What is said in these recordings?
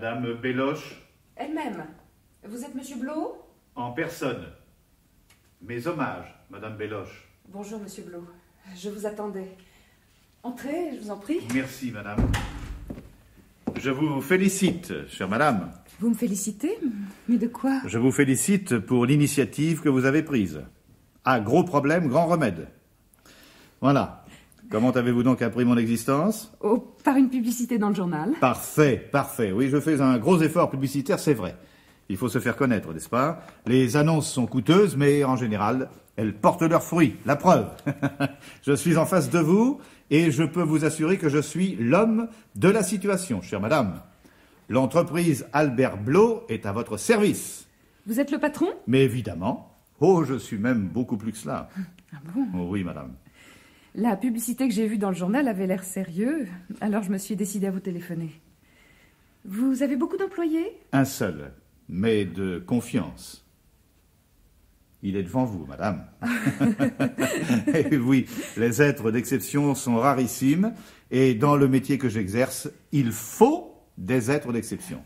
Madame Belloche? Elle-même. Vous êtes Monsieur Blot? En personne. Mes hommages, Madame Belloche. Bonjour, Monsieur Blot. Je vous attendais. Entrez, je vous en prie. Merci, Madame. Je vous félicite, chère Madame. Vous me félicitez? Mais de quoi? Je vous félicite pour l'initiative que vous avez prise. Ah, gros problème, grand remède. Voilà. Comment avez-vous donc appris mon existence? Oh, par une publicité dans le journal. Parfait, parfait. Oui, je fais un gros effort publicitaire, c'est vrai. Il faut se faire connaître, n'est-ce pas? Les annonces sont coûteuses, mais en général, elles portent leurs fruits. La preuve. Je suis en face de vous et je peux vous assurer que je suis l'homme de la situation, chère madame. L'entreprise Albert Blot est à votre service. Vous êtes le patron? Mais évidemment. Oh, je suis même beaucoup plus que cela. Ah bon? Oh, oui, madame. La publicité que j'ai vue dans le journal avait l'air sérieux, alors je me suis décidée à vous téléphoner. Vous avez beaucoup d'employés? Un seul, mais de confiance. Il est devant vous, madame. Et oui, les êtres d'exception sont rarissimes, et dans le métier que j'exerce, il faut des êtres d'exception.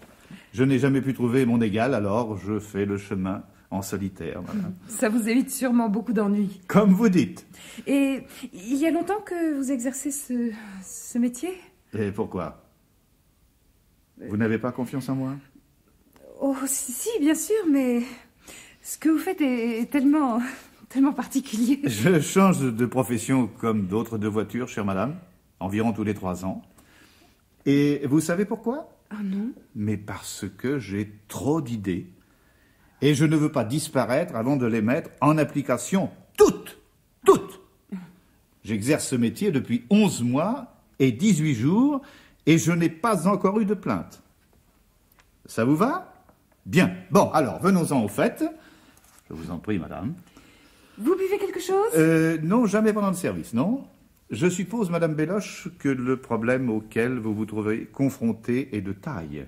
Je n'ai jamais pu trouver mon égal, alors je fais le chemin en solitaire, madame. Ça vous évite sûrement beaucoup d'ennuis. Comme vous dites. Et il y a longtemps que vous exercez ce métier? Et pourquoi? Vous n'avez pas confiance en moi? Oh, si, bien sûr, mais ce que vous faites est tellement particulier. Je change de profession comme d'autres de voiture, chère madame, environ tous les 3 ans. Et vous savez pourquoi? Ah non? Mais parce que j'ai trop d'idées. Et je ne veux pas disparaître avant de les mettre en application toutes. J'exerce ce métier depuis 11 mois et 18 jours et je n'ai pas encore eu de plainte. Ça vous va? Bien. Bon, alors, venons-en au fait. Je vous en prie, madame. Vous buvez quelque chose? Non, jamais pendant le service, non. Je suppose, madame Belloche, que le problème auquel vous vous trouvez confronté est de taille.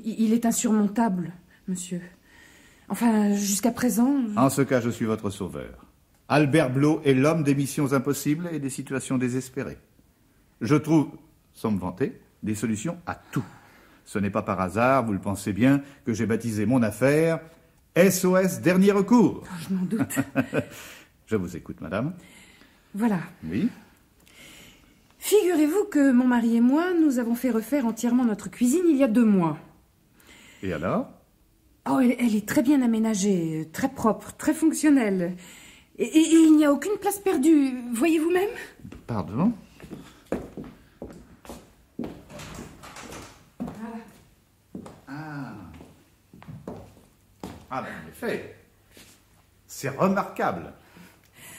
Il est insurmontable, monsieur. Enfin, jusqu'à présent... En ce cas, je suis votre sauveur. Albert Blot est l'homme des missions impossibles et des situations désespérées. Je trouve, sans me vanter, des solutions à tout. Ce n'est pas par hasard, vous le pensez bien, que j'ai baptisé mon affaire SOS Dernier Recours. Oh, je m'en doute. Je vous écoute, madame. Voilà. Oui. Figurez-vous que mon mari et moi, nous avons fait refaire entièrement notre cuisine il y a 2 mois. Et alors? Oh, elle est très bien aménagée, très propre, très fonctionnelle. Et il n'y a aucune place perdue, voyez vous-même? Pardon? Ah ben, en effet. C'est remarquable.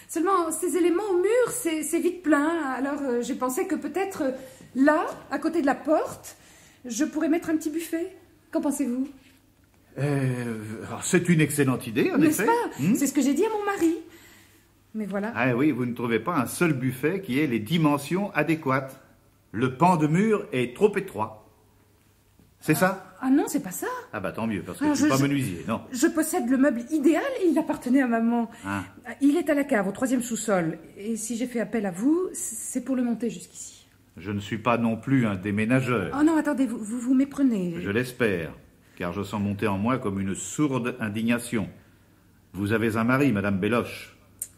Seulement, ces éléments au mur, c'est vite plein. Alors, j'ai pensé que peut-être là, à côté de la porte, je pourrais mettre un petit buffet. Qu'en pensez-vous? C'est une excellente idée, en N'est-ce effet. pas? C'est ce que j'ai dit à mon mari. Mais voilà. Ah oui, vous ne trouvez pas un seul buffet qui ait les dimensions adéquates. Le pan de mur est trop étroit. C'est ça? Ah non, c'est pas ça. Ah bah tant mieux, parce que Alors, je suis pas menuisier, non. Je possède le meuble idéal et il appartenait à maman. Ah. Il est à la cave, au 3e sous-sol. Et si j'ai fait appel à vous, c'est pour le monter jusqu'ici. Je ne suis pas non plus un déménageur. Oh non, attendez, vous méprenez. Je l'espère, car je sens monter en moi comme une sourde indignation. Vous avez un mari, madame Belloche,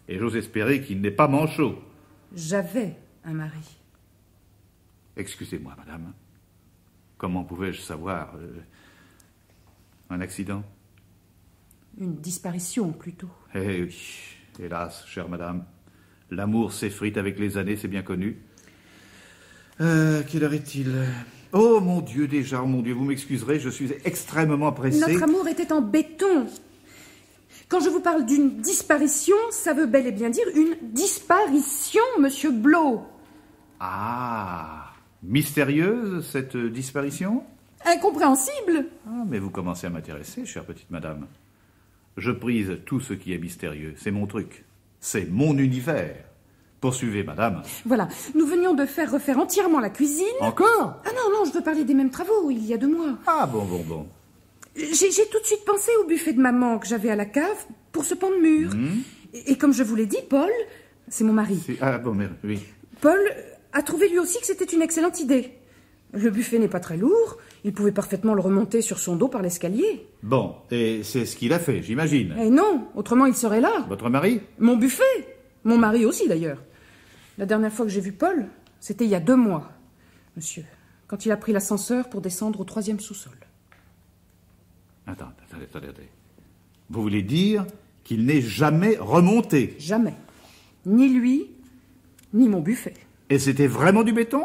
et j'ose espérer qu'il n'est pas manchot. J'avais un mari. Excusez-moi, madame. Comment pouvais-je savoir un accident? Une disparition, plutôt. Eh oui, hélas, chère madame. L'amour s'effrite avec les années, c'est bien connu. Quelle heure est-il? Oh mon Dieu, déjà, oh mon Dieu, vous m'excuserez, je suis extrêmement pressé. Notre amour était en béton. Quand je vous parle d'une disparition, ça veut bel et bien dire une disparition, monsieur Blot. Ah, mystérieuse, cette disparition? Incompréhensible. Ah, mais vous commencez à m'intéresser, chère petite madame. Je prise tout ce qui est mystérieux, c'est mon truc. C'est mon univers. Poursuivez, madame. Voilà, nous venions de faire refaire entièrement la cuisine. Encore? Ah non, je veux parler des mêmes travaux, il y a 2 mois. Ah, bon. J'ai tout de suite pensé au buffet de maman que j'avais à la cave pour ce pan de mur. Et comme je vous l'ai dit, Paul, c'est mon mari. Ah bon, mais oui. Paul a trouvé lui aussi que c'était une excellente idée. Le buffet n'est pas très lourd. Il pouvait parfaitement le remonter sur son dos par l'escalier. Bon, et c'est ce qu'il a fait, j'imagine. Eh non, autrement il serait là. Votre mari? Mon buffet. Mon mari aussi, d'ailleurs. La dernière fois que j'ai vu Paul, c'était il y a 2 mois, monsieur, quand il a pris l'ascenseur pour descendre au 3e sous-sol. Attendez. Vous voulez dire qu'il n'est jamais remonté? Jamais. Ni lui, ni mon buffet. Et c'était vraiment du béton?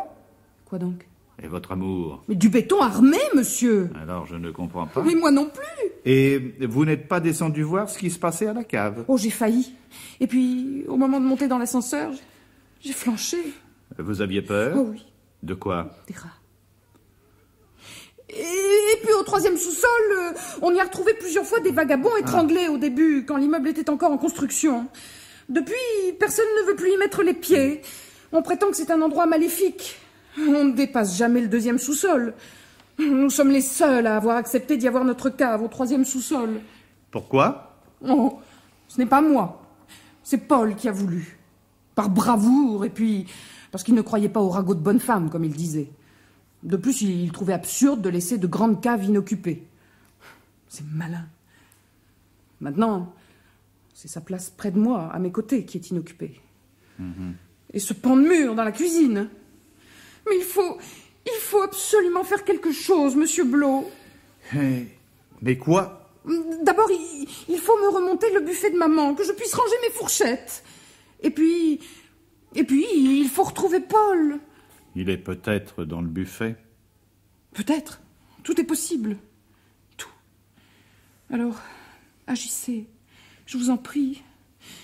Quoi donc? Et votre amour? Mais du béton armé, monsieur. Alors, je ne comprends pas. Mais moi non plus. Et vous n'êtes pas descendu voir ce qui se passait à la cave? Oh, j'ai failli. Et puis, au moment de monter dans l'ascenseur, j'ai flanché. Vous aviez peur? Oh oui. De quoi? Des rats. Et puis au 3e sous-sol, on y a retrouvé plusieurs fois des vagabonds étranglés au début, quand l'immeuble était encore en construction. Depuis, personne ne veut plus y mettre les pieds. On prétend que c'est un endroit maléfique. On ne dépasse jamais le 2e sous-sol. Nous sommes les seuls à avoir accepté d'y avoir notre cave au 3e sous-sol. Pourquoi? Oh, ce n'est pas moi. C'est Paul qui a voulu. Par bravoure, et puis parce qu'il ne croyait pas au ragot de bonne femme, comme il disait. De plus, il trouvait absurde de laisser de grandes caves inoccupées. C'est malin. Maintenant, c'est sa place près de moi, à mes côtés, qui est inoccupée. Et ce pan de mur dans la cuisine. Mais il faut absolument faire quelque chose, monsieur Blot. Mais quoi? D'abord, il faut me remonter le buffet de maman, que je puisse ranger mes fourchettes. Et puis, il faut retrouver Paul. Il est peut-être dans le buffet. Peut-être. Tout est possible. Tout. Alors, agissez. Je vous en prie.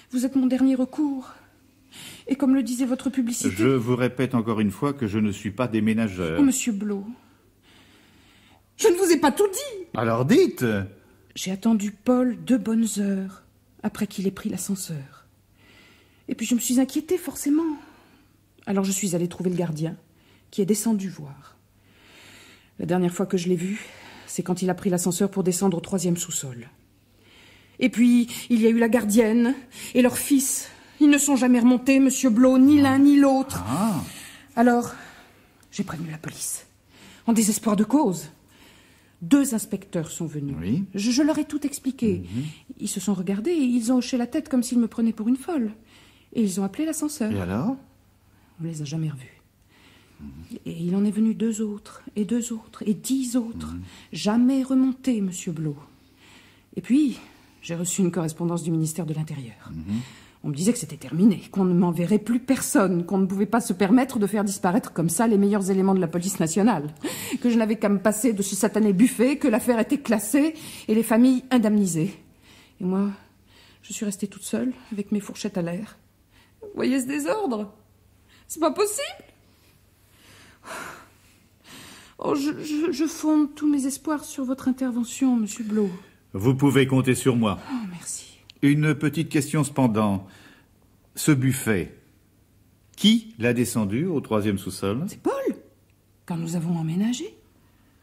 Vous êtes mon dernier recours. Et comme le disait votre publicité... Je vous répète encore une fois que je ne suis pas déménageur. Oh, monsieur Blot. Je ne vous ai pas tout dit. Alors dites. J'ai attendu Paul 2 bonnes heures après qu'il ait pris l'ascenseur. Et puis je me suis inquiétée, forcément. Alors je suis allée trouver le gardien, qui est descendu voir. La dernière fois que je l'ai vu, c'est quand il a pris l'ascenseur pour descendre au 3e sous-sol. Et puis, il y a eu la gardienne et leur fils. Ils ne sont jamais remontés, monsieur Blot, ni l'un ni l'autre. Alors, j'ai prévenu la police, en désespoir de cause. 2 inspecteurs sont venus. Oui. Je leur ai tout expliqué. Ils se sont regardés et ils ont hoché la tête comme s'ils me prenaient pour une folle. Et ils ont appelé l'ascenseur. Et alors? On les a jamais revus. Et il en est venu 2 autres, et 2 autres, et 10 autres. Jamais remontés, monsieur Blot. Et puis, j'ai reçu une correspondance du ministère de l'Intérieur. On me disait que c'était terminé, qu'on ne m'enverrait plus personne, qu'on ne pouvait pas se permettre de faire disparaître comme ça les meilleurs éléments de la police nationale, que je n'avais qu'à me passer de ce satané buffet, que l'affaire était classée et les familles indemnisées. Et moi, je suis restée toute seule, avec mes fourchettes à l'air. Vous voyez ce désordre? C'est pas possible. Oh, je fonde tous mes espoirs sur votre intervention, monsieur Blot. Vous pouvez compter sur moi. Oh, merci. Une petite question cependant. Ce buffet, qui l'a descendu au 3e sous-sol? C'est Paul, quand nous avons emménagé.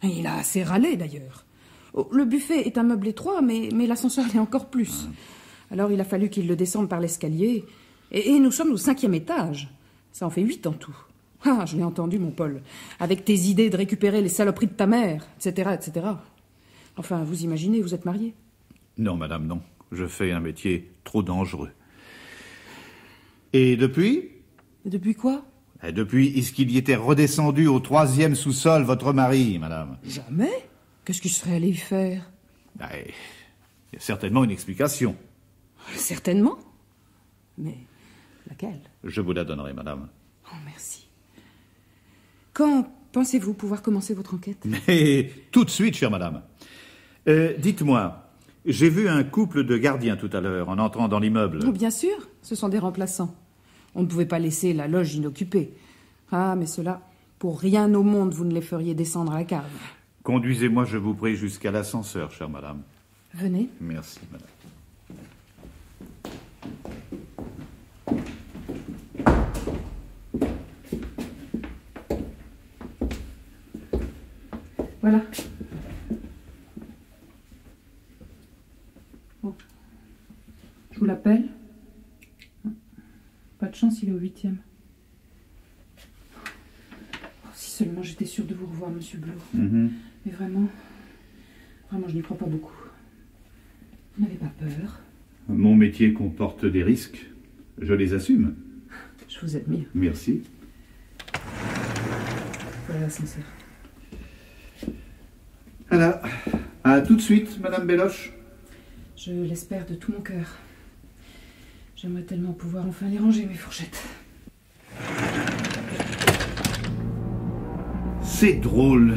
Et il a assez râlé, d'ailleurs. Oh, le buffet est un meuble étroit, mais l'ascenseur l'est encore plus. Alors il a fallu qu'il le descende par l'escalier. Et nous sommes au 5e étage. Ça en fait 8 en tout. Ah, je l'ai entendu, mon Paul. Avec tes idées de récupérer les saloperies de ta mère, etc., etc. Enfin, vous imaginez, vous êtes marié? Non, madame, non. Je fais un métier trop dangereux. Et depuis? Et depuis quoi? Et depuis, est-ce qu'il y était redescendu au 3e sous-sol, votre mari, madame? Jamais. Qu'est-ce qu'il serait allé y faire? Il y a certainement une explication. Certainement. Mais laquelle? Je vous la donnerai, madame. Oh, merci. Quand pensez-vous pouvoir commencer votre enquête? Mais tout de suite, chère madame. Dites-moi, j'ai vu un couple de gardiens tout à l'heure en entrant dans l'immeuble. Oh, bien sûr, ce sont des remplaçants. On ne pouvait pas laisser la loge inoccupée. Ah, mais cela, pour rien au monde, vous ne les feriez descendre à la cave. Conduisez-moi, je vous prie, jusqu'à l'ascenseur, chère madame. Venez. Merci, madame. Voilà. Bon. Je vous l'appelle. Pas de chance, il est au 8e. Oh, si seulement j'étais sûre de vous revoir, monsieur Blo. Mais vraiment, je n'y crois pas beaucoup. Vous n'avez pas peur? Mon métier comporte des risques. Je les assume. Je vous admire. Merci. Voilà l'ascenseur. Voilà. À tout de suite, Madame Belloche. Je l'espère de tout mon cœur. J'aimerais tellement pouvoir enfin les ranger, mes fourchettes. C'est drôle,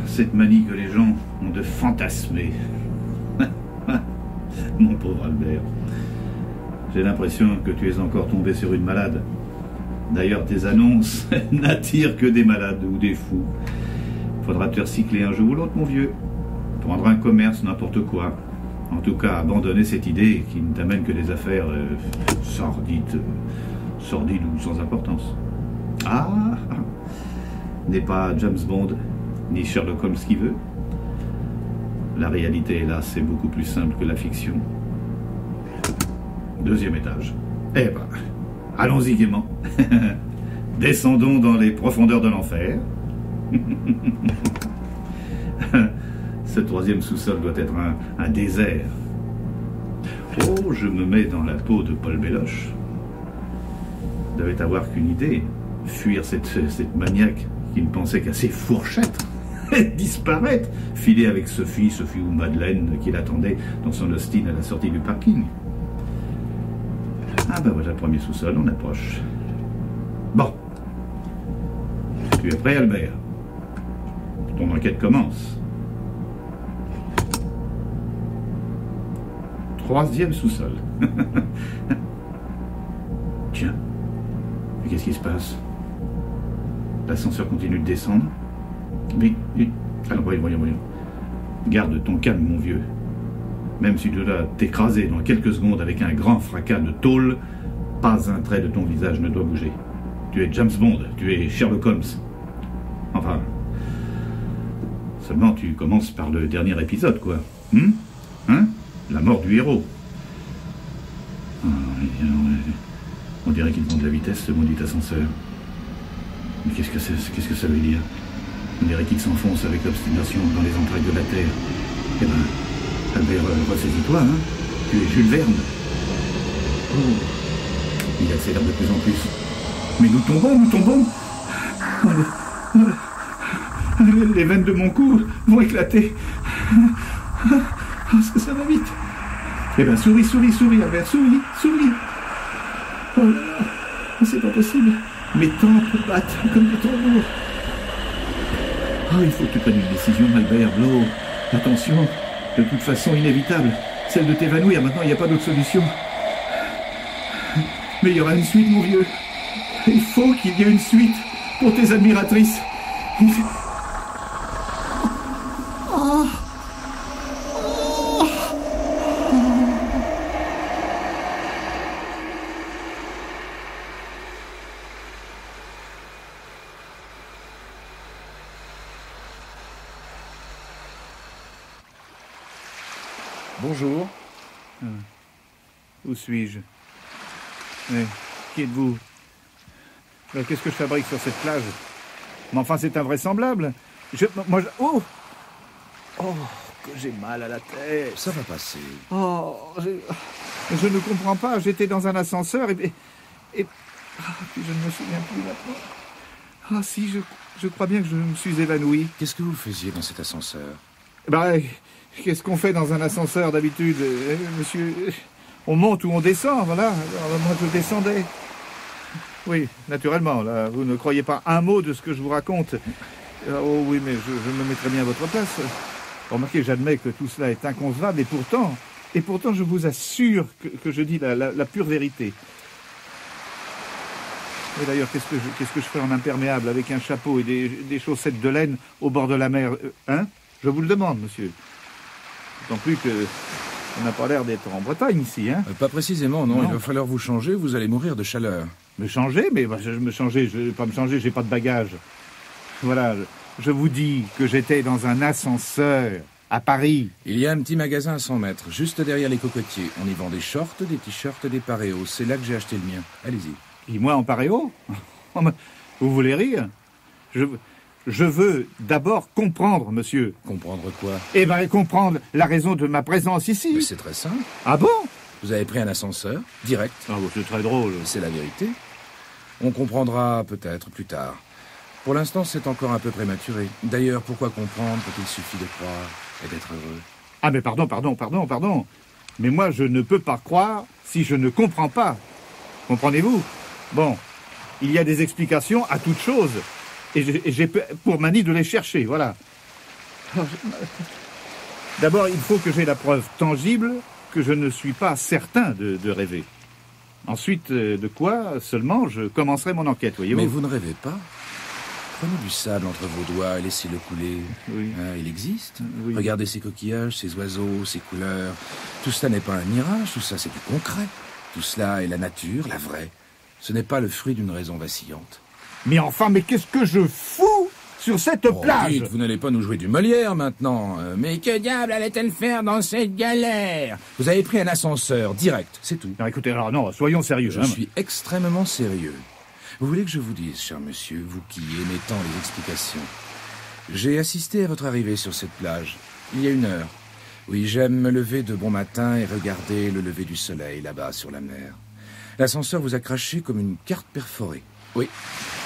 cette manie que les gens ont de fantasmer. Mon pauvre Albert. J'ai l'impression que tu es encore tombé sur une malade. D'ailleurs, tes annonces n'attirent que des malades ou des fous. Faudra te recycler un jour ou l'autre, mon vieux. Prendre un commerce, n'importe quoi. En tout cas, abandonner cette idée qui ne t'amène que des affaires sordides ou sans importance. Ah, n'est pas James Bond, ni Sherlock Holmes qui veut. La réalité, hélas, c'est beaucoup plus simple que la fiction. 2e étage. Eh ben, allons-y gaiement. Descendons dans les profondeurs de l'enfer. Ce 3e sous-sol doit être un désert. Oh, je me mets dans la peau de Paul Belloche. Devait avoir qu'une idée. Fuir cette maniaque qui ne pensait qu'à ses fourchettes. Disparaître. Filer avec Sophie ou Madeleine qui l'attendait dans son Austin à la sortie du parking. Ah ben voilà le 1er sous-sol, on approche. Bon. Tu es prêt, Albert? Ton enquête commence. 3e sous-sol. Tiens. Mais qu'est-ce qui se passe? L'ascenseur continue de descendre. Mais... Alors, voyons. Garde ton calme, mon vieux. Même si tu dois t'écraser dans quelques secondes avec un grand fracas de tôle, pas un trait de ton visage ne doit bouger. Tu es James Bond, tu es Sherlock Holmes. Enfin... Seulement, tu commences par le dernier épisode, quoi. Hein? La mort du héros. On dirait qu'il prend de la vitesse, ce maudit ascenseur. Mais qu'est-ce que ça veut dire? On dirait qu'il s'enfonce avec obstination dans les entrailles de la Terre. Eh ben, Albert, ressaisis-toi, hein? Tu es Jules Verne. Oh. Il accélère de plus en plus. Mais nous tombons. Les veines de mon cou vont éclater. Est-ce que ça va vite? Eh ben, souris, Albert, souris. Oh là là, c'est pas possible. Mes tempes battent comme des tambours. Oh, il faut que tu prennes une décision, Albert, Blo. Attention, de toute façon inévitable. Celle de t'évanouir, maintenant il n'y a pas d'autre solution. Mais il y aura une suite, mon vieux. Il faut qu'il y ait une suite pour tes admiratrices. Bonjour. Où suis-je? Qui êtes-vous? Qu'est-ce que je fabrique sur cette plage? Mais enfin, c'est invraisemblable. Oh, que j'ai mal à la tête. Ça va passer. Oh, je ne comprends pas. J'étais dans un ascenseur et puis je ne me souviens plus maintenant. Ah si, je crois bien que je me suis évanoui. Qu'est-ce que vous faisiez dans cet ascenseur? Qu'est-ce qu'on fait dans un ascenseur d'habitude, monsieur? On monte ou on descend, voilà. Alors, moi, je descendais. Oui, naturellement, là, vous ne croyez pas un mot de ce que je vous raconte. Oh oui, mais je me mettrai bien à votre place. Remarquez, j'admets que tout cela est inconcevable, et pourtant, je vous assure que je dis la pure vérité. Et d'ailleurs, qu'est-ce que je fais en imperméable avec un chapeau et des chaussettes de laine au bord de la mer, hein? Je vous le demande, monsieur. D'autant plus que on n'a pas l'air d'être en Bretagne ici, hein? Pas précisément, non. Il va falloir vous changer, vous allez mourir de chaleur. Me changer? Mais je vais me changer, je vais pas me changer, j'ai pas de bagages. Voilà, je vous dis que j'étais dans un ascenseur à Paris. Il y a un petit magasin à 100 mètres, juste derrière les cocotiers. On y vend des shorts, des t-shirts, des paréos. C'est là que j'ai acheté le mien. Allez-y. Et moi en paréo? Vous voulez rire? Je veux d'abord comprendre, monsieur. Comprendre quoi? Eh bien, comprendre la raison de ma présence ici. Mais c'est très simple. Ah bon? Vous avez pris un ascenseur, direct. Ah bon, c'est très drôle. C'est la vérité. On comprendra peut-être plus tard. Pour l'instant, c'est encore un peu prématuré. D'ailleurs, pourquoi comprendre quand il suffit de croire et d'être heureux? Ah mais pardon. Mais moi, je ne peux pas croire si je ne comprends pas. Comprenez-vous? Bon, il y a des explications à toute chose. Et j'ai pour manie de les chercher, voilà. D'abord, il faut que j'ai la preuve tangible que je ne suis pas certain de rêver. Ensuite, de quoi seulement je commencerai mon enquête, voyez-vous. Mais vous ne rêvez pas? Prenez du sable entre vos doigts et laissez-le couler. Oui. Il existe. Oui. Regardez ces coquillages, ces oiseaux, ces couleurs. Tout cela n'est pas un mirage, tout ça c'est du concret. Tout cela est la nature, la vraie. Ce n'est pas le fruit d'une raison vacillante. Mais enfin, mais qu'est-ce que je fous sur cette plage? Dites, vous n'allez pas nous jouer du Molière maintenant. Mais que diable allait-elle faire dans cette galère? Vous avez pris un ascenseur, direct, c'est tout. Non, écoutez, alors non, soyons sérieux. Je suis extrêmement sérieux. Vous voulez que je vous dise, cher monsieur, vous qui aimez tant les explications? J'ai assisté à votre arrivée sur cette plage, il y a 1 heure. Oui, j'aime me lever de bon matin et regarder le lever du soleil là-bas sur la mer. L'ascenseur vous a craché comme une carte perforée. Oui,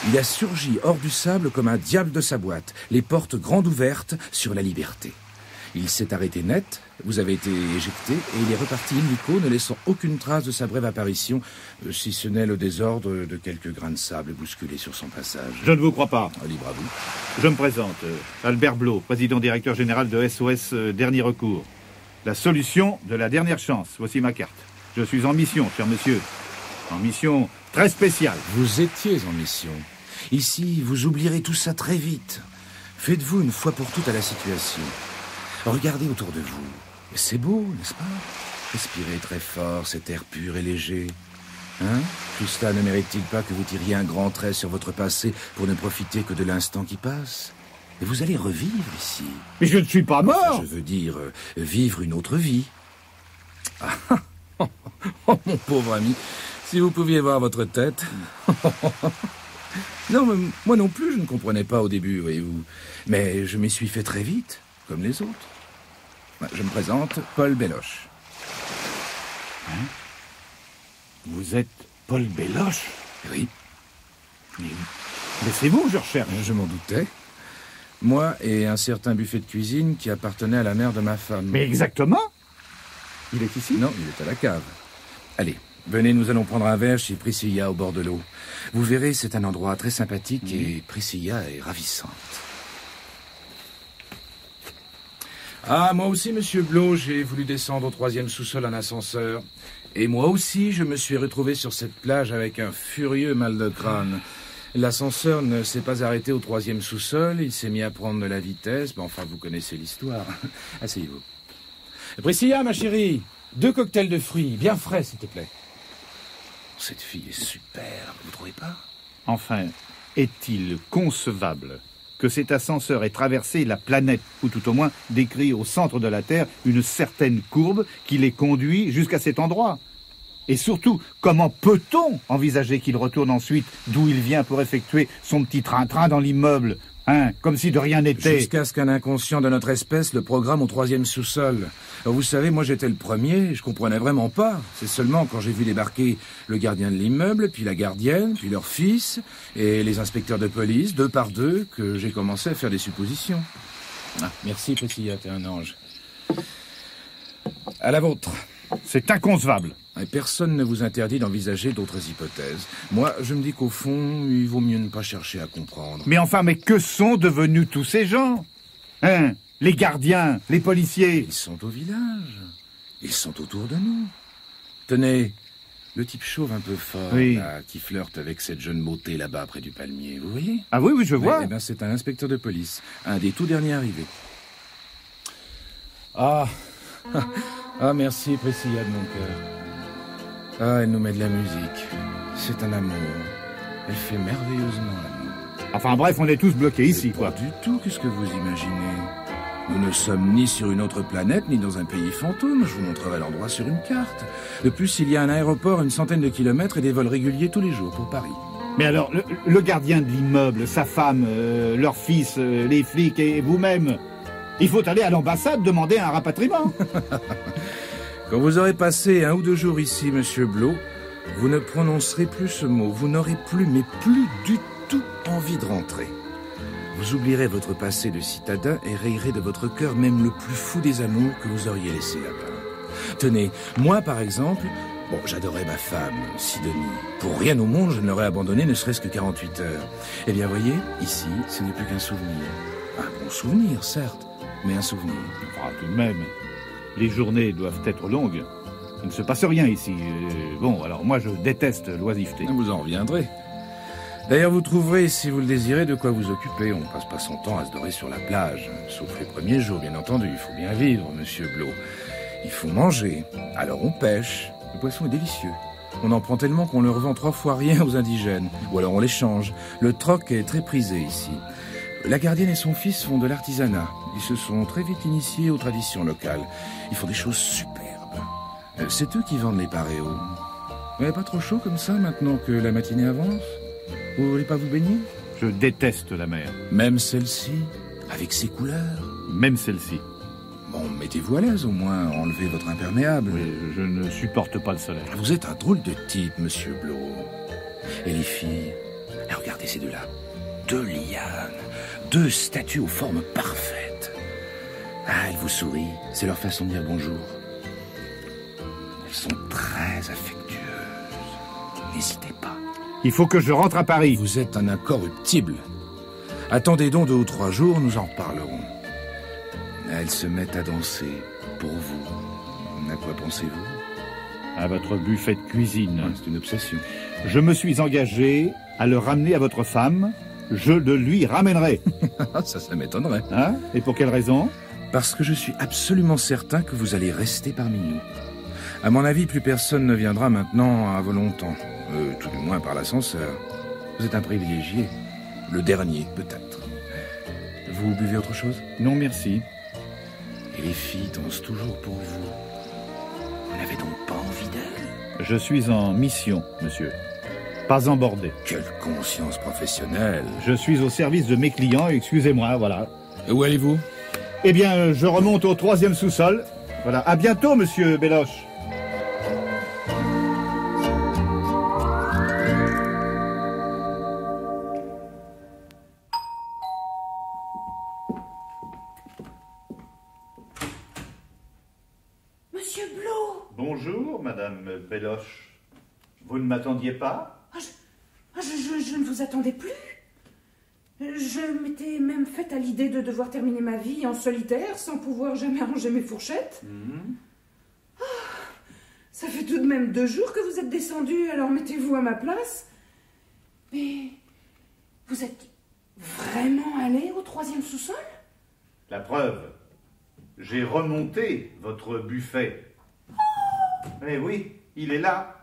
il a surgi hors du sable comme un diable de sa boîte, les portes grandes ouvertes sur la liberté. Il s'est arrêté net, vous avez été éjecté, et il est reparti illico, ne laissant aucune trace de sa brève apparition, si ce n'est le désordre de quelques grains de sable bousculés sur son passage. Je ne vous crois pas. Libre à vous. Je me présente, Albert Blot, président directeur général de SOS Dernier Recours. La solution de la dernière chance, voici ma carte. Je suis en mission, cher monsieur. En mission très spéciale. Vous étiez en mission. Ici, vous oublierez tout ça très vite. Faites-vous une fois pour toutes à la situation. Regardez autour de vous. C'est beau, n'est-ce pas? Respirez très fort cet air pur et léger. Hein? Tout cela ne mérite-t-il pas que vous tiriez un grand trait sur votre passé pour ne profiter que de l'instant qui passe? Et vous allez revivre ici. Mais je ne suis pas mort! Enfin, je veux dire, vivre une autre vie. Oh, mon pauvre ami, si vous pouviez voir votre tête. Non, mais moi non plus, je ne comprenais pas au début, voyez-vous. Mais je m'y suis fait très vite, comme les autres. Je me présente, Paul Belloche. Hein? Vous êtes Paul Belloche? Oui. Mais c'est vous que je recherche. Je m'en doutais. Moi et un certain buffet de cuisine qui appartenait à la mère de ma femme. Mais exactement? Il est ici? Non, il est à la cave. Allez, venez, nous allons prendre un verre chez Priscilla au bord de l'eau. Vous verrez, c'est un endroit très sympathique et Priscilla est ravissante. Ah, moi aussi, monsieur Blot, j'ai voulu descendre au 3e sous-sol en ascenseur. Et moi aussi, je me suis retrouvé sur cette plage avec un furieux mal de crâne. L'ascenseur ne s'est pas arrêté au 3e sous-sol, il s'est mis à prendre de la vitesse. Ben, enfin, vous connaissez l'histoire. Asseyez-vous. Priscilla, ma chérie, 2 cocktails de fruits, bien frais, s'il te plaît. Cette fille est superbe, vous trouvez pas? Enfin, est-il concevable que cet ascenseur ait traversé la planète, ou tout au moins décrit au centre de la Terre une certaine courbe qui les conduit jusqu'à cet endroit? Et surtout, comment peut-on envisager qu'il retourne ensuite d'où il vient pour effectuer son petit train-train dans l'immeuble, hein, comme si de rien n'était? Jusqu'à ce qu'un inconscient de notre espèce le programme au 3e sous-sol. Alors, vous savez, moi j'étais le premier, je comprenais vraiment pas. C'est seulement quand j'ai vu débarquer le gardien de l'immeuble, puis la gardienne, puis leur fils, et les inspecteurs de police, 2 par 2, que j'ai commencé à faire des suppositions. Ah, merci Priscilla, t'es un ange. À la vôtre. C'est inconcevable. Et personne ne vous interdit d'envisager d'autres hypothèses. Moi, je me dis qu'au fond, il vaut mieux ne pas chercher à comprendre. Mais enfin, mais que sont devenus tous ces gens? Hein? Les gardiens, les policiers? Ils sont au village. Ils sont autour de nous. Tenez, le type chauve un peu fort, oui, là, qui flirte avec cette jeune beauté là-bas près du palmier, vous voyez? Ah oui, oui, je vois. Eh ben, c'est un inspecteur de police, un des tout derniers arrivés. Ah, ah, merci Priscilla de mon cœur. Ah, elle nous met de la musique. C'est un amour. Elle fait merveilleusement l'amour. Enfin bref, on est tous bloqués ici, quoi. Pas du tout, qu'est-ce que vous imaginez? Nous ne sommes ni sur une autre planète, ni dans un pays fantôme. Je vous montrerai l'endroit sur une carte. De plus, il y a un aéroport à 100 de kilomètres et des vols réguliers tous les jours pour Paris. Mais alors, le gardien de l'immeuble, sa femme, leur fils, les flics et vous-même, il faut aller à l'ambassade demander un rapatriement. Quand vous aurez passé 1 ou 2 jours ici, monsieur Blot, vous ne prononcerez plus ce mot. Vous n'aurez plus, mais plus du tout envie de rentrer. Vous oublierez votre passé de citadin et rayerez de votre cœur même le plus fou des amours que vous auriez laissé là-bas. Tenez, moi par exemple, bon, j'adorais ma femme, Sidonie. Pour rien au monde, je ne l'aurais abandonnée ne serait-ce que 48 heures. Eh bien, voyez, ici, ce n'est plus qu'un souvenir. Un bon souvenir, certes, mais un souvenir. Enfin, tout de même, les journées doivent être longues. Il ne se passe rien ici. Bon, alors moi, je déteste l'oisiveté. Vous en reviendrez. D'ailleurs, vous trouverez, si vous le désirez, de quoi vous occuper. On passe pas son temps à se dorer sur la plage. Sauf les premiers jours, bien entendu. Il faut bien vivre, monsieur Blot. Il faut manger. Alors on pêche. Le poisson est délicieux. On en prend tellement qu'on le revend 3 fois rien aux indigènes. Ou alors on l'échange. Le troc est très prisé ici. La gardienne et son fils font de l'artisanat. Ils se sont très vite initiés aux traditions locales. Ils font des choses superbes. C'est eux qui vendent les paréos. Vous n'avez pas trop chaud comme ça maintenant que la matinée avance? Vous voulez pas vous baigner? Je déteste la mer. Même celle-ci, avec ses couleurs? Même celle-ci. Bon, mettez-vous à l'aise au moins, enlevez votre imperméable. Oui, je ne supporte pas le soleil. Vous êtes un drôle de type, monsieur Blot. Et les filles, regardez ces deux-là. 2 lianes, 2 statues aux formes parfaites. Ah, elles vous sourient, c'est leur façon de dire bonjour. Elles sont très affectueuses. N'hésitez pas. Il faut que je rentre à Paris. Vous êtes un incorruptible. Attendez donc 2 ou 3 jours, nous en reparlerons. Elles se mettent à danser. Pour vous. À quoi pensez-vous? À votre buffet de cuisine. C'est une obsession. Je me suis engagé à le ramener à votre femme. Je le lui ramènerai. Ça m'étonnerait. Hein? Et pour quelle raison? Parce que je suis absolument certain que vous allez rester parmi nous. À mon avis, plus personne ne viendra maintenant avant longtemps. Tout du moins par l'ascenseur. Vous êtes un privilégié. Le dernier, peut-être. Vous buvez autre chose? Non, merci. Et les filles dansent toujours pour vous. Vous n'avez donc pas envie d'elles? Je suis en mission, monsieur. Pas embordé. Quelle conscience professionnelle. Je suis au service de mes clients, excusez-moi, voilà. Et où allez-vous? Eh bien, je remonte au 3e sous-sol. Voilà. À bientôt, monsieur Belloche. Monsieur Blot! Bonjour, madame Belloche. Vous ne m'attendiez pas? Je ne vous attendais plus. Je m'étais même faite à l'idée de devoir terminer ma vie en solitaire, sans pouvoir jamais ranger mes fourchettes. Oh, ça fait tout de même 2 jours que vous êtes descendu, alors mettez-vous à ma place. Mais vous êtes vraiment allé au 3e sous-sol? La preuve. J'ai remonté votre buffet. Eh oui, il est là.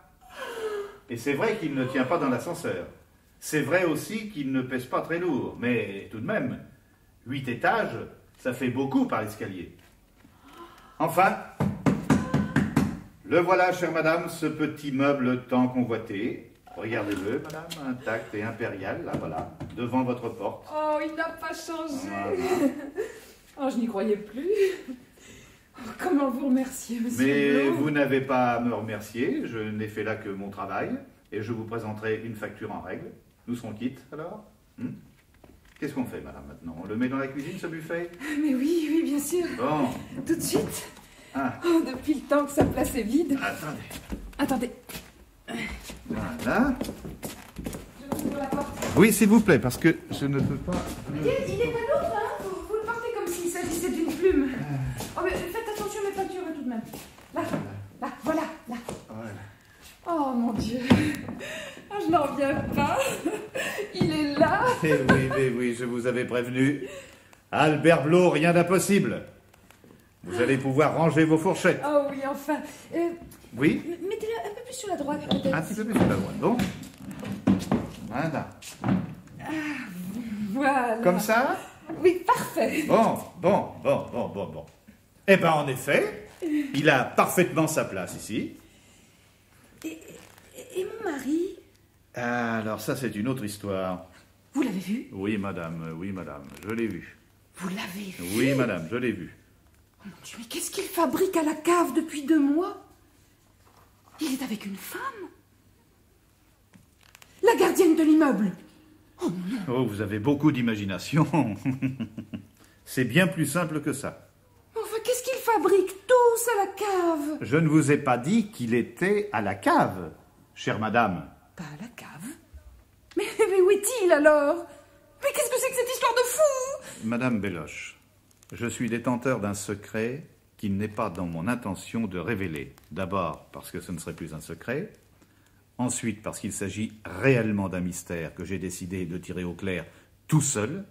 Et c'est vrai qu'il ne tient pas dans l'ascenseur. C'est vrai aussi qu'il ne pèse pas très lourd. Mais tout de même, 8 étages, ça fait beaucoup par l'escalier. Enfin, le voilà, chère madame, ce petit meuble tant convoité. Regardez-le, madame, intact et impérial, là, voilà, devant votre porte. Oh, il n'a pas changé. Voilà. Oh, je n'y croyais plus. Oh, comment vous remercier, monsieur Mais Blot? vous n'avez pas à me remercier, je n'ai fait là que mon travail, et je vous présenterai une facture en règle. Nous serons quittes, alors? Qu'est-ce qu'on fait, madame, maintenant? On le met dans la cuisine, ce buffet? Mais oui, oui, bien sûr. Bon. Tout de suite. Ah. Oh, depuis le temps que sa place est vide. Attendez. Attendez. Voilà. Je ouvre la porte. Oui, s'il vous plaît, parce que je ne peux pas... Il est à l'autre, hein. Vous le portez comme s'il s'agissait d'une plume. Oh, mais faites attention à mes peintures, tout de même. Là, voilà, là. Voilà. Oh, mon Dieu. Oh, je n'en reviens pas. Il est là. Eh oui, je vous avais prévenu. Albert Blot, rien d'impossible. Vous allez pouvoir ranger vos fourchettes. Oh oui, enfin. Oui? Mettez-le un peu plus sur la droite, peut-être. Un petit peu plus sur la droite, bon. Voilà. Voilà. Comme ça? Oui, parfait. Bon. Eh ben, en effet, il a parfaitement sa place ici. Et mon mari? Alors ça, c'est une autre histoire. Vous l'avez vu? Oui, madame, je l'ai vu. Vous l'avez vu? Oui, madame, je l'ai vu. Oh mon Dieu, mais qu'est-ce qu'il fabrique à la cave depuis 2 mois? Il est avec une femme? La gardienne de l'immeuble? Oh non! Oh, vous avez beaucoup d'imagination. C'est bien plus simple que ça. Enfin, qu'est-ce qu'ils fabriquent tous à la cave? Je ne vous ai pas dit qu'il était à la cave, chère madame. Pas à la cave? Mais où est-il alors? Mais qu'est-ce que c'est que cette histoire de fou? Madame Belloche, je suis détenteur d'un secret qu'il n'est pas dans mon intention de révéler. D'abord parce que ce ne serait plus un secret. Ensuite parce qu'il s'agit réellement d'un mystère que j'ai décidé de tirer au clair tout seul.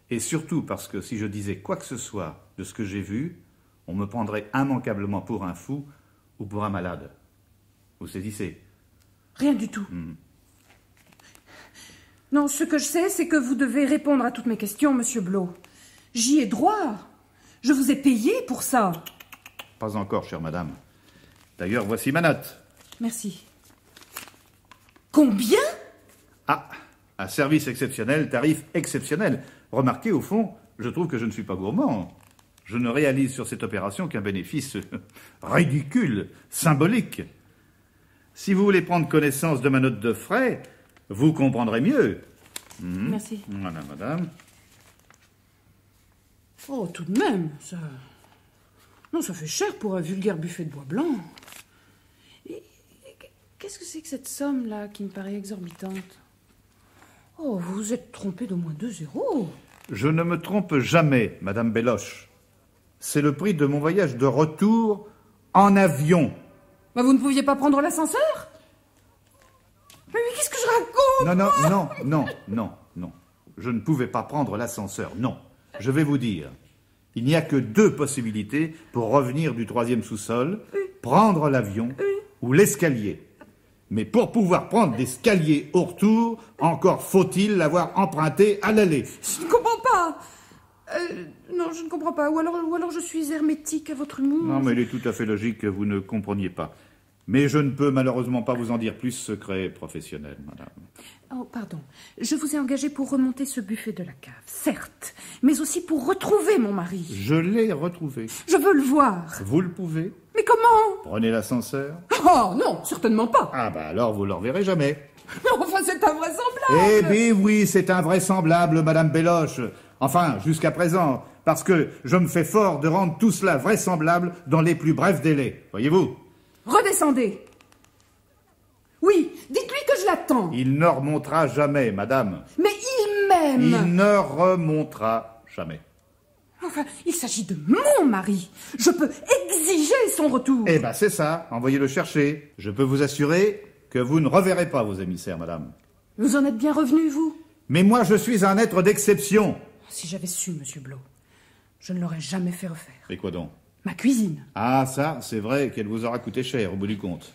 Et surtout parce que si je disais quoi que ce soit de ce que j'ai vu, on me prendrait immanquablement pour un fou ou pour un malade. Vous saisissez? Rien du tout. Non, ce que je sais, c'est que vous devez répondre à toutes mes questions, Monsieur Blot. J'y ai droit. Je vous ai payé pour ça. Pas encore, chère madame. D'ailleurs, voici ma note. Merci. Combien? Ah, un service exceptionnel, tarif exceptionnel. Remarquez, au fond, je trouve que je ne suis pas gourmand. Je ne réalise sur cette opération qu'un bénéfice ridicule, symbolique. Si vous voulez prendre connaissance de ma note de frais, vous comprendrez mieux. Merci. Voilà, madame. Oh, tout de même, ça... Non, ça fait cher pour un vulgaire buffet de bois blanc. Et qu'est-ce que c'est que cette somme-là qui me paraît exorbitante? Oh, vous vous êtes trompé d'au moins 2 euros. Je ne me trompe jamais, madame Belloche. C'est le prix de mon voyage de retour en avion. Bah, vous ne pouviez pas prendre l'ascenseur? Mais qu'est-ce que je raconte? Non. Je ne pouvais pas prendre l'ascenseur, non. Je vais vous dire. Il n'y a que 2 possibilités pour revenir du 3e sous-sol, prendre l'avion ou l'escalier. Mais pour pouvoir prendre l'escalier au retour, encore faut-il l'avoir emprunté à l'aller. Je ne comprends pas. Non, je ne comprends pas. Ou alors je suis hermétique à votre humour. Non, mais il est tout à fait logique que vous ne compreniez pas. Mais je ne peux malheureusement pas vous en dire plus, secret professionnel, madame. Oh, pardon. Je vous ai engagé pour remonter ce buffet de la cave, certes, mais aussi pour retrouver mon mari. Je l'ai retrouvé. Je veux le voir. Vous le pouvez. Mais comment? Prenez l'ascenseur. Oh, non, certainement pas. Ah bah alors vous ne le reverrez jamais. Enfin, c'est invraisemblable. Eh bien oui, c'est invraisemblable, madame Belloche. Enfin, jusqu'à présent, parce que je me fais fort de rendre tout cela vraisemblable dans les plus brefs délais. Voyez-vous? Redescendez. Oui, dites-lui que je l'attends. Il ne remontera jamais, madame. Mais il m'aime. Il ne remontera jamais. Enfin, il s'agit de mon mari. Je peux exiger son retour. Eh ben c'est ça, envoyez-le chercher. Je peux vous assurer que vous ne reverrez pas vos émissaires, madame. Vous en êtes bien revenu, vous? Mais moi, je suis un être d'exception. Si j'avais su, Monsieur Blot, je ne l'aurais jamais fait refaire. Et quoi donc? Ma cuisine. Ah, ça, c'est vrai qu'elle vous aura coûté cher, au bout du compte.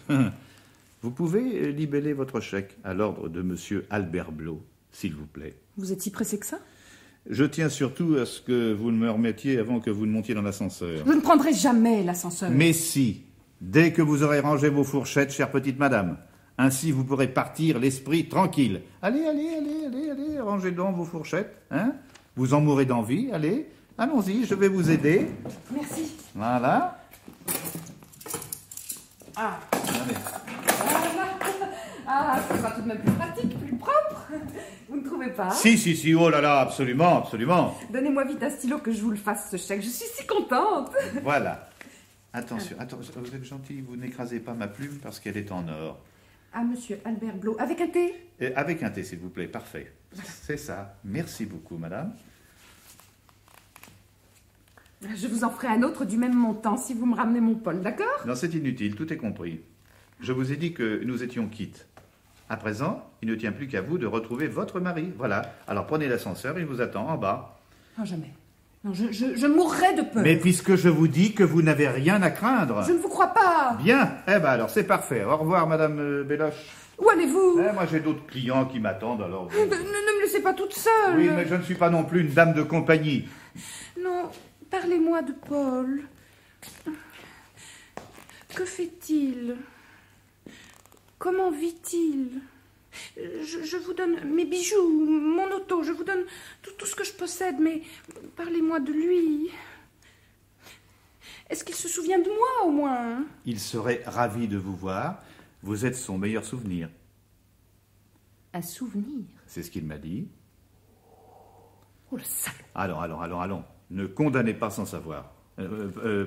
Vous pouvez libeller votre chèque à l'ordre de Monsieur Albert Blot, s'il vous plaît. Vous êtes si pressé que ça? Je tiens surtout à ce que vous ne me remettiez avant que vous ne montiez dans l'ascenseur. Je ne prendrai jamais l'ascenseur. Mais si, dès que vous aurez rangé vos fourchettes, chère petite madame. Ainsi, vous pourrez partir l'esprit tranquille. Allez, rangez donc vos fourchettes, hein? Vous en mourrez d'envie, allez. Allons-y, je vais vous aider. Merci. Voilà. Ah. Allez. Ah, ce sera tout de même plus pratique, plus propre. Vous ne trouvez pas? Si, oh là là, absolument. Donnez-moi vite un stylo que je vous le fasse, ce chèque. Je suis si contente. Voilà. Attention, vous êtes gentil, vous n'écrasez pas ma plume parce qu'elle est en or. Ah, Monsieur Albert Blot, avec un thé? Avec un thé, s'il vous plaît, parfait. Voilà. C'est ça. Merci beaucoup, madame. Je vous en ferai un autre du même montant si vous me ramenez mon Paul, d'accord? Non, c'est inutile, tout est compris. Je vous ai dit que nous étions quittes. À présent, il ne tient plus qu'à vous de retrouver votre mari. Voilà. Alors prenez l'ascenseur, il vous attend en bas. Non, jamais. Non, je mourrais de peur. Mais puisque je vous dis que vous n'avez rien à craindre. Je ne vous crois pas. Bien. Eh ben alors, c'est parfait. Au revoir, madame Belloche. Où allez-vous? Moi, j'ai d'autres clients qui m'attendent, alors... Ne me laissez pas toute seule. Oui, mais je ne suis pas non plus une dame de compagnie. Non, parlez-moi de Paul. Que fait-il? Comment vit-il? Je vous donne mes bijoux, mon auto, je vous donne tout ce que je possède, mais parlez-moi de lui. Est-ce qu'il se souvient de moi, au moins? Il serait ravi de vous voir. Vous êtes son meilleur souvenir. Un souvenir? C'est ce qu'il m'a dit. Oh, le salaud! Allons. Ne condamnez pas sans savoir.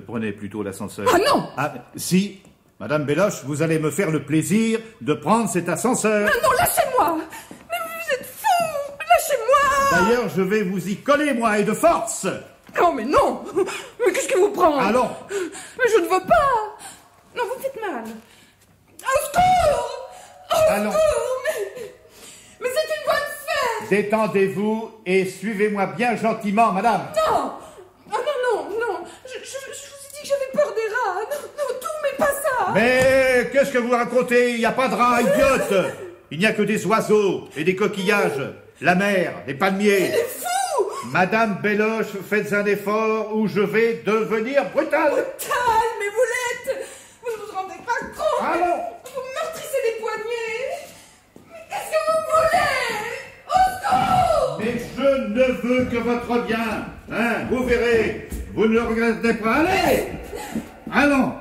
Prenez plutôt l'ascenseur. Ah non! Ah, si, Madame Belloche, vous allez me faire le plaisir de prendre cet ascenseur. Non, lâchez-moi! Mais vous êtes fou! Lâchez-moi! D'ailleurs, je vais vous y coller, moi, et de force. Non, mais non! Mais qu'est-ce qui vous prend? Allons. Mais je ne veux pas! Non, vous me faites mal. Au secours! Au Allons. secours! Mais c'est une bonne fête! Détendez-vous et suivez-moi bien gentiment, madame. Non! Ah non! Je vous ai dit que j'avais peur des rats. Non, tout, mais pas ça! Mais qu'est-ce que vous racontez? Il n'y a pas de rats, idiote. Il n'y a que des oiseaux et des coquillages. La mer, les palmiers. Il est fou! Madame Belloche, faites un effort ou je vais devenir brutal. Brutal, mais vous l'êtes! Vous ne vous rendez pas compte! Allons. Vous me meurtrissez les poignets! Mais qu'est-ce que vous voulez? Au secours! Mais je ne veux que votre bien. Hein, vous verrez. Vous ne le regrettez pas. Allez. Allons.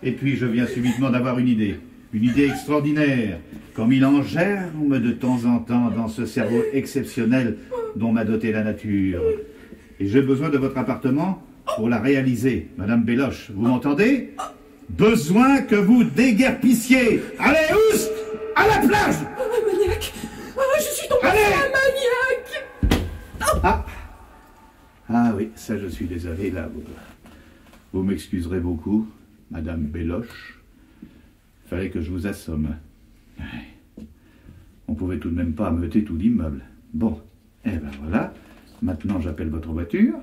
Et puis je viens subitement d'avoir une idée. Une idée extraordinaire. Comme il en germe de temps en temps dans ce cerveau exceptionnel dont m'a doté la nature. Et j'ai besoin de votre appartement pour la réaliser. Madame Belloche, vous m'entendez? Besoin que vous déguerpissiez. Allez, oust! À la plage! Un maniaque! Je suis tombée Allez! sur un maniaque! Ah oui, ça je suis désolé, là. Vous m'excuserez beaucoup, Madame Belloche. Fallait que je vous assomme. On pouvait tout de même pas ameuter tout l'immeuble. Bon, eh ben voilà. Maintenant, j'appelle votre voiture.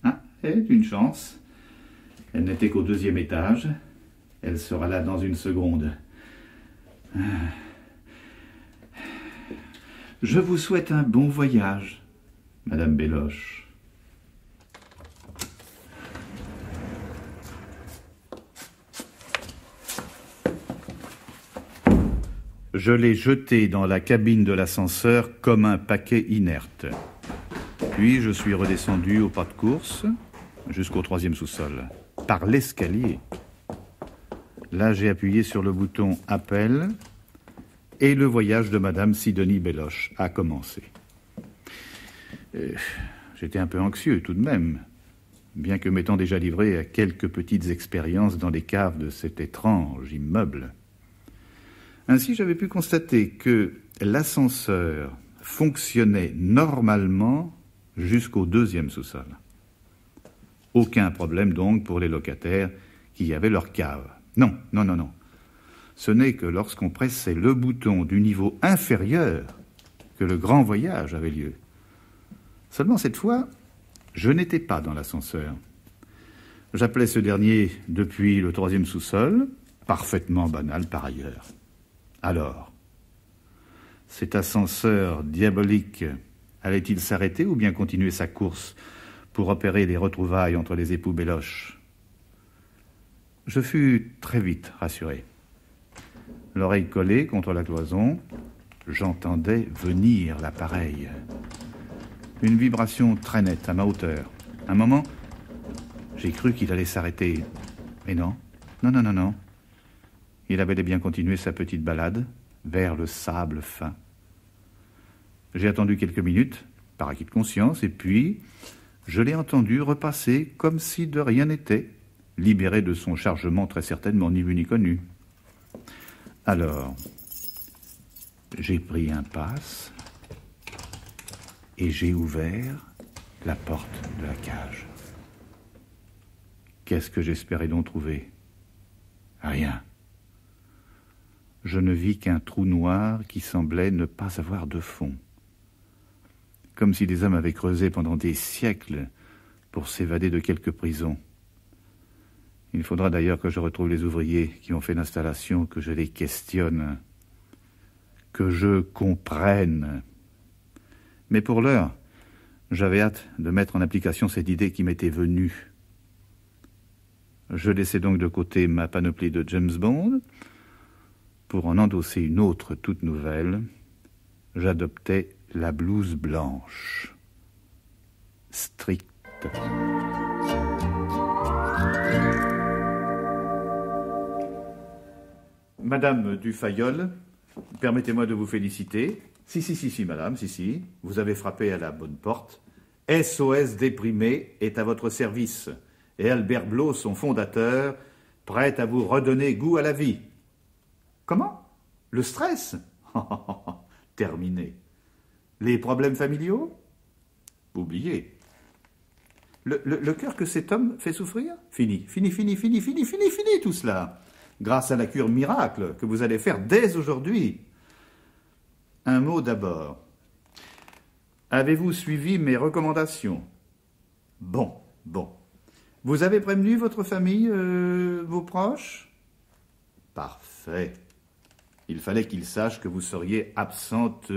Ah, c'est une chance. Elle n'était qu'au 2e étage. Elle sera là dans une seconde. Je vous souhaite un bon voyage, Madame Belloche. Je l'ai jeté dans la cabine de l'ascenseur comme un paquet inerte. Puis je suis redescendu au pas de course jusqu'au 3e sous-sol, par l'escalier. Là, j'ai appuyé sur le bouton « Appel » et le voyage de Madame Sidonie Belloche a commencé. J'étais un peu anxieux tout de même, bien que m'étant déjà livré à quelques petites expériences dans les caves de cet étrange immeuble. Ainsi, j'avais pu constater que l'ascenseur fonctionnait normalement jusqu'au 2e sous-sol. Aucun problème donc pour les locataires qui avaient leur cave. Non. Ce n'est que lorsqu'on pressait le bouton du niveau inférieur que le grand voyage avait lieu. Seulement cette fois, je n'étais pas dans l'ascenseur. J'appelais ce dernier depuis le 3e sous-sol, parfaitement banal par ailleurs. Alors, cet ascenseur diabolique allait-il s'arrêter ou bien continuer sa course pour opérer les retrouvailles entre les époux Belloche? Je fus très vite rassuré. L'oreille collée contre la cloison, j'entendais venir l'appareil. Une vibration très nette à ma hauteur. Un moment, j'ai cru qu'il allait s'arrêter. Mais non. Il avait bien continué sa petite balade vers le sable fin. J'ai attendu quelques minutes, par acquis de conscience, et puis je l'ai entendu repasser comme si de rien n'était, libéré de son chargement très certainement ni vu ni connu. Alors, j'ai pris un passe et j'ai ouvert la porte de la cage. Qu'est-ce que j'espérais donc trouver? Rien. Je ne vis qu'un trou noir qui semblait ne pas avoir de fond. Comme si des hommes avaient creusé pendant des siècles pour s'évader de quelque prison. Il faudra d'ailleurs que je retrouve les ouvriers qui ont fait l'installation, que je les questionne, que je comprenne. Mais pour l'heure, j'avais hâte de mettre en application cette idée qui m'était venue. Je laissai donc de côté ma panoplie de James Bond pour en endosser une autre toute nouvelle, j'adoptais la blouse blanche. Stricte. Madame Dufayol, permettez-moi de vous féliciter. Si, madame, si. Vous avez frappé à la bonne porte. SOS Déprimé est à votre service. Et Albert Blot, son fondateur, prêt à vous redonner goût à la vie. Comment? Le stress? Terminé. Les problèmes familiaux? Oubliez. Le cœur que cet homme fait souffrir? Fini tout cela. Grâce à la cure miracle que vous allez faire dès aujourd'hui. Un mot d'abord. Avez-vous suivi mes recommandations? Bon. Vous avez prévenu votre famille, vos proches? Parfait. Il fallait qu'ils sachent que vous seriez absente,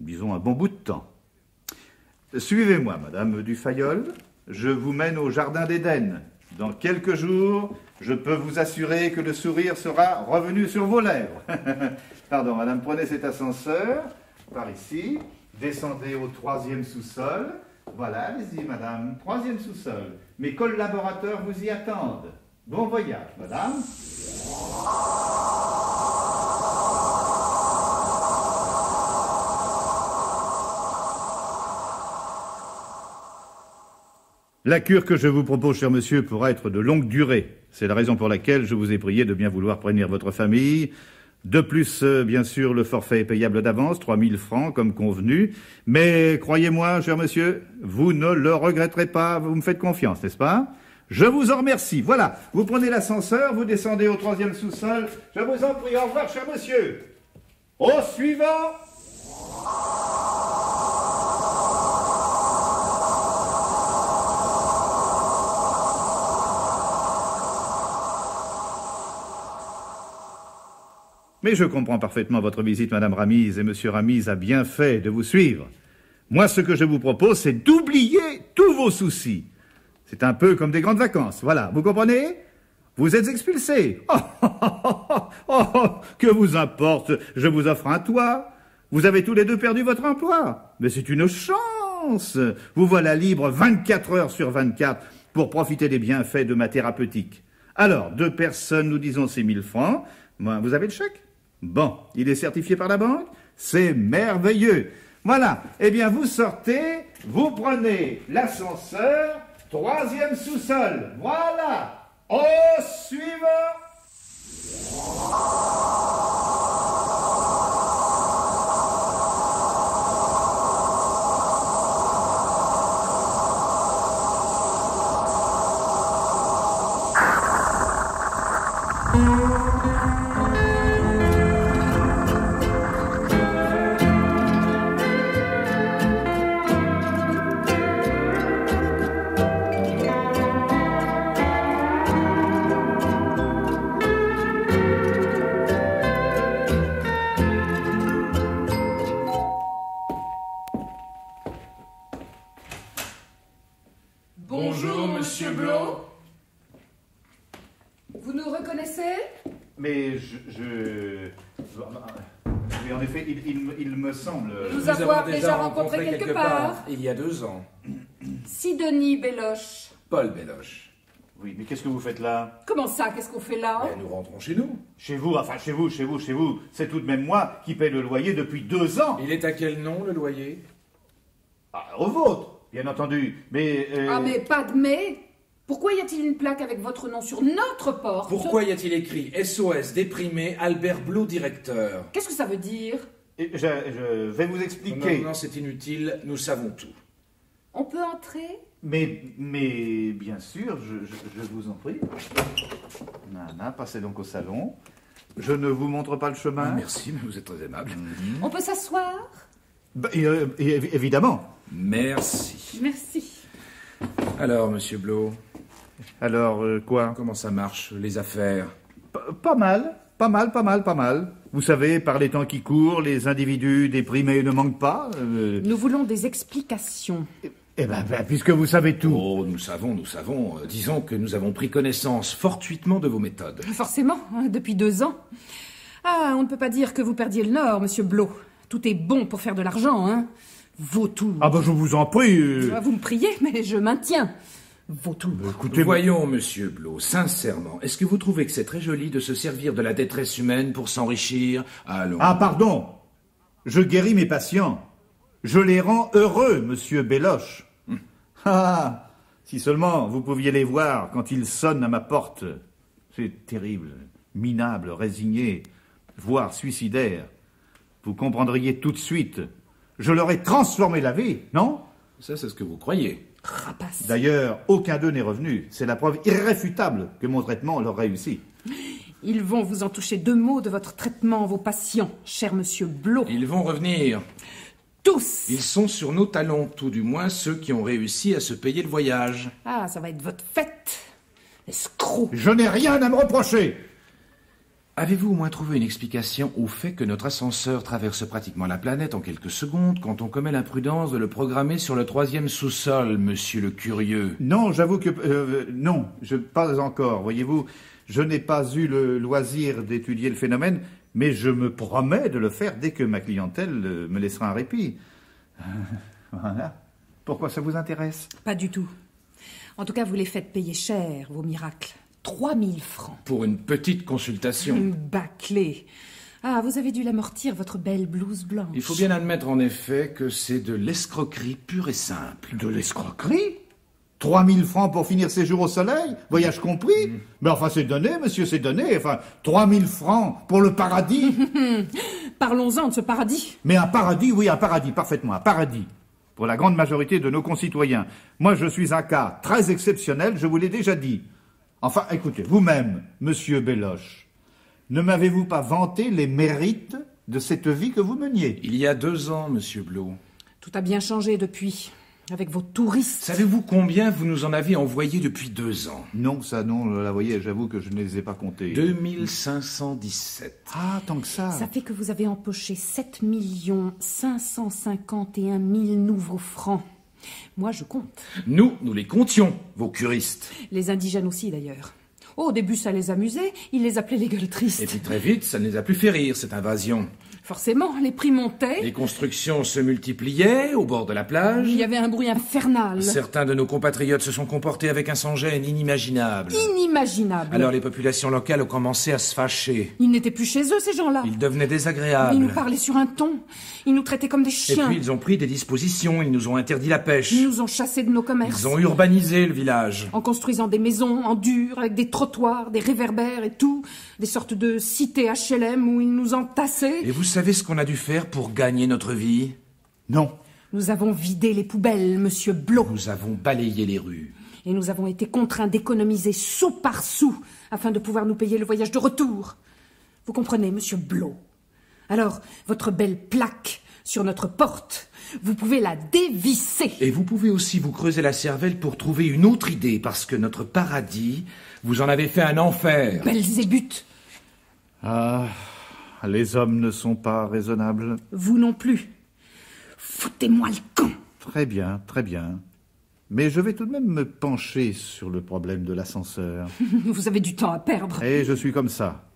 disons, un bon bout de temps. Suivez-moi, Madame Dufayol. Je vous mène au Jardin d'Éden. Dans quelques jours, je peux vous assurer que le sourire sera revenu sur vos lèvres. Pardon, Madame, prenez cet ascenseur, par ici. Descendez au 3e sous-sol. Voilà, allez-y, Madame, 3e sous-sol. Mes collaborateurs vous y attendent. Bon voyage, Madame. La cure que je vous propose, cher monsieur, pourra être de longue durée. C'est la raison pour laquelle je vous ai prié de bien vouloir prévenir votre famille. De plus, bien sûr, le forfait est payable d'avance, 3000 francs, comme convenu. Mais croyez-moi, cher monsieur, vous ne le regretterez pas, vous me faites confiance, n'est-ce pas? Je vous en remercie. Voilà, vous prenez l'ascenseur, vous descendez au 3e sous-sol. Je vous en prie, au revoir, cher monsieur. Au suivant. Mais je comprends parfaitement votre visite, Madame Ramise, et Monsieur Ramise a bien fait de vous suivre. Moi, ce que je vous propose, c'est d'oublier tous vos soucis. C'est un peu comme des grandes vacances, voilà, vous comprenez? Vous êtes expulsés. Que vous importe, je vous offre un toit. Vous avez tous les deux perdu votre emploi. Mais c'est une chance. Vous voilà libre 24 heures sur 24 pour profiter des bienfaits de ma thérapeutique. Alors, 2 personnes, nous disons, c'est 1000 francs. Vous avez le chèque? Bon, il est certifié par la banque? C'est merveilleux. Voilà, eh bien vous sortez, vous prenez l'ascenseur, 3e sous-sol. Voilà, au suivant. Bonjour, Monsieur Blot. Vous nous reconnaissez? Mais mais en effet, il me semble... Nous avons déjà rencontré quelque part. Il y a 2 ans. Sidonie Belloche. Paul Belloche. Oui, mais qu'est-ce que vous faites là? Comment ça? Qu'est-ce qu'on fait là? Nous rentrons chez nous. Chez vous, enfin chez vous. C'est tout de même moi qui paie le loyer depuis 2 ans. Il est à quel nom, le loyer? Au vôtre, bien entendu. Mais... Ah, mais pas de mais. Pourquoi y a-t-il une plaque avec votre nom sur notre porte? Pourquoi y a-t-il écrit SOS Déprimé, Albert Blot, directeur? Qu'est-ce que ça veut dire? Je vais vous expliquer. Non, c'est inutile, nous savons tout. On peut entrer? Mais bien sûr, je vous en prie. Nana, passez donc au salon. Je ne vous montre pas le chemin. Merci, mais vous êtes très aimable. On peut s'asseoir? Évidemment. Merci. Merci. Alors, monsieur Blot, Alors, quoi? comment ça marche, les affaires? Pas mal. Vous savez, par les temps qui courent, les individus déprimés ne manquent pas. Nous voulons des explications. Eh ben, puisque vous savez tout. Oh, nous savons. Disons que nous avons pris connaissance fortuitement de vos méthodes. Forcément, depuis 2 ans. Ah, on ne peut pas dire que vous perdiez le nord, monsieur Blot. Tout est bon pour faire de l'argent, hein. Vautour. Ah ben je vous en prie. Vous me priez, mais je maintiens. Vautour. Écoutez, Voyons, monsieur Blot, sincèrement, est-ce que vous trouvez que c'est très joli de se servir de la détresse humaine pour s'enrichir? Allons. Ah pardon. Je guéris mes patients. Je les rends heureux, monsieur Belloche. Ah, si seulement vous pouviez les voir quand ils sonnent à ma porte. C'est terrible, minable, résigné, voire suicidaire. Vous comprendriez tout de suite. Je leur ai transformé la vie, non? Ça, c'est ce que vous croyez. Rapace. D'ailleurs, aucun d'eux n'est revenu. C'est la preuve irréfutable que mon traitement leur réussit. Ils vont vous en toucher 2 mots de votre traitement, vos patients, cher monsieur Blot. Ils vont revenir. Tous. Ils sont sur nos talons, tout du moins ceux qui ont réussi à se payer le voyage. Ah, ça va être votre fête. Escroc. Je n'ai rien à me reprocher. Avez-vous au moins trouvé une explication au fait que notre ascenseur traverse pratiquement la planète en quelques secondes quand on commet l'imprudence de le programmer sur le 3e sous-sol, monsieur le curieux? Non, j'avoue que... non, pas encore. Voyez-vous, je n'ai pas eu le loisir d'étudier le phénomène, mais je me promets de le faire dès que ma clientèle me laissera un répit. Voilà. Pourquoi ça vous intéresse? Pas du tout. En tout cas, vous les faites payer cher, vos miracles. 3000 francs. Pour une petite consultation. Une bâclée. Ah, vous avez dû l'amortir, votre belle blouse blanche. Il faut bien admettre en effet que c'est de l'escroquerie pure et simple. De l'escroquerie? 3000 francs pour finir ses jours au soleil, voyage compris. Mais enfin, c'est donné, monsieur, c'est donné. Enfin, 3000 francs pour le paradis. Parlons-en de ce paradis. Mais un paradis, oui, un paradis, parfaitement, un paradis. Pour la grande majorité de nos concitoyens. Moi, je suis un cas très exceptionnel, je vous l'ai déjà dit. Enfin, écoutez, vous-même, monsieur Belloche, ne m'avez-vous pas vanté les mérites de cette vie que vous meniez? Il y a 2 ans, monsieur Blot. Tout a bien changé depuis, avec vos touristes. Savez-vous combien vous nous en avez envoyé depuis 2 ans? Non, ça, non, la voyez, j'avoue que je ne les ai pas comptés. 2517. Ah, tant que ça. Ça fait que vous avez empoché 7 551 000 nouveaux francs. Moi, je compte. Nous les comptions, vos curistes. Les indigènes aussi, d'ailleurs. Au début, ça les amusait. Ils les appelaient les gueules tristes. Et puis très vite, ça ne les a plus fait rire, cette invasion. Forcément, les prix montaient. Les constructions se multipliaient au bord de la plage. Il y avait un bruit infernal. Certains de nos compatriotes se sont comportés avec un sans-gêne inimaginable. Inimaginable. Alors les populations locales ont commencé à se fâcher. Ils n'étaient plus chez eux, ces gens-là. Ils devenaient désagréables. Ils nous parlaient sur un ton. Ils nous traitaient comme des Et chiens. puis ils ont pris des dispositions, ils nous ont interdit la pêche. Ils nous ont chassés de nos commerces. Ils ont urbanisé le village. En construisant des maisons en dur, avec des trottoirs, des réverbères et tout. Des sortes de cités HLM où ils nous entassaient. Et vous savez ce qu'on a dû faire pour gagner notre vie? Non. Nous avons vidé les poubelles, monsieur Blot. Nous avons balayé les rues. Et nous avons été contraints d'économiser sou par sou afin de pouvoir nous payer le voyage de retour. Vous comprenez, monsieur Blot? Alors, votre belle plaque sur notre porte, vous pouvez la dévisser. Et vous pouvez aussi vous creuser la cervelle pour trouver une autre idée, parce que notre paradis, vous en avez fait un enfer. Belzébuth. Ah, les hommes ne sont pas raisonnables. Vous non plus. Foutez-moi le camp. Très bien, très bien. Mais je vais tout de même me pencher sur le problème de l'ascenseur. Vous avez du temps à perdre. Et je suis comme ça.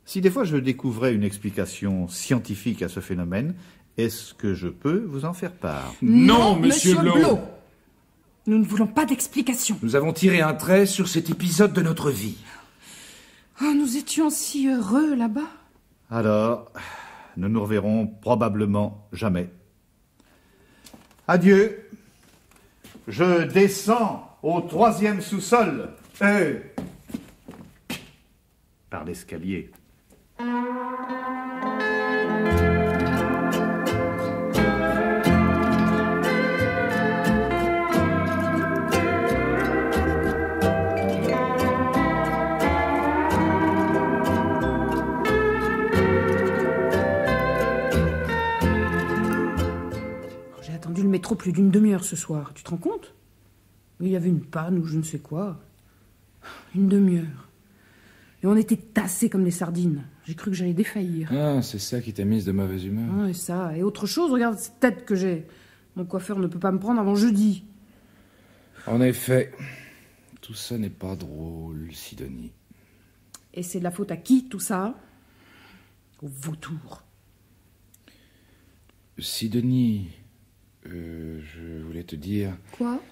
Si des fois je découvrais une explication scientifique à ce phénomène, est-ce que je peux vous en faire part? Non, monsieur Blot. Nous ne voulons pas d'explication. Nous avons tiré un trait sur cet épisode de notre vie. Oh, nous étions si heureux là-bas. Alors, nous nous reverrons probablement jamais. Adieu. Je descends au 3e sous-sol. Par l'escalier. J'ai attendu le métro plus d'une demi-heure ce soir. Tu te rends compte? Il y avait une panne ou je ne sais quoi. Une demi-heure. Et on était tassés comme des sardines. J'ai cru que j'allais défaillir. Ah, c'est ça qui t'a mise de mauvaise humeur. Ah, et ça. Et autre chose, regarde cette tête que j'ai. Mon coiffeur ne peut pas me prendre avant jeudi. En effet, tout ça n'est pas drôle, Sidonie. Et c'est de la faute à qui, tout ça? Au vautour. Sidonie, je voulais te dire... Quoi?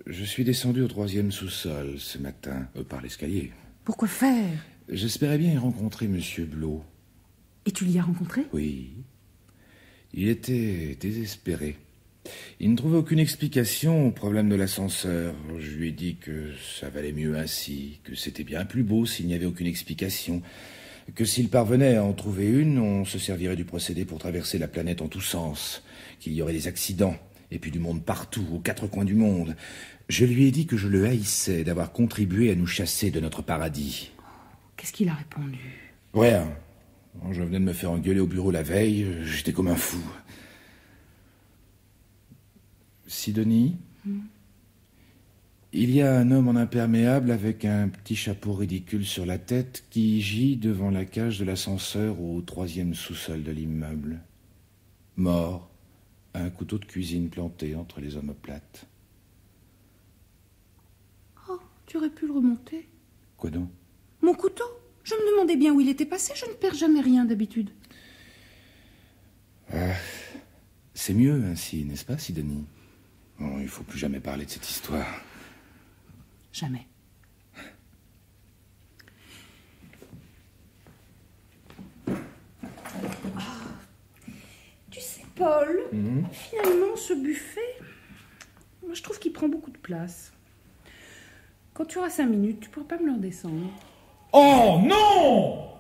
Je suis descendu au 3e sous-sol ce matin, par l'escalier. Pourquoi faire? J'espérais bien y rencontrer Monsieur Blot. Et tu l'y as rencontré? Oui. Il était désespéré. Il ne trouvait aucune explication au problème de l'ascenseur. Je lui ai dit que ça valait mieux ainsi, que c'était bien plus beau s'il n'y avait aucune explication, que s'il parvenait à en trouver une, on se servirait du procédé pour traverser la planète en tous sens, qu'il y aurait des accidents, et puis du monde partout, aux 4 coins du monde. Je lui ai dit que je le haïssais d'avoir contribué à nous chasser de notre paradis. Qu'est-ce qu'il a répondu? Rien. Je venais de me faire engueuler au bureau la veille, j'étais comme un fou. Sidonie, il y a un homme en imperméable avec un petit chapeau ridicule sur la tête qui gît devant la cage de l'ascenseur au 3e sous-sol de l'immeuble. Mort, un couteau de cuisine planté entre les omoplates. Oh, tu aurais pu le remonter. Quoi donc? Mon couteau? Je me demandais bien où il était passé, je ne perds jamais rien d'habitude. C'est mieux ainsi, n'est-ce pas, Sidonie? Bon, il ne faut plus jamais parler de cette histoire. Jamais. Tu sais, Paul, finalement, ce buffet, moi, je trouve qu'il prend beaucoup de place. Quand tu auras 5 minutes, tu pourras pas me le redescendre. Oh non!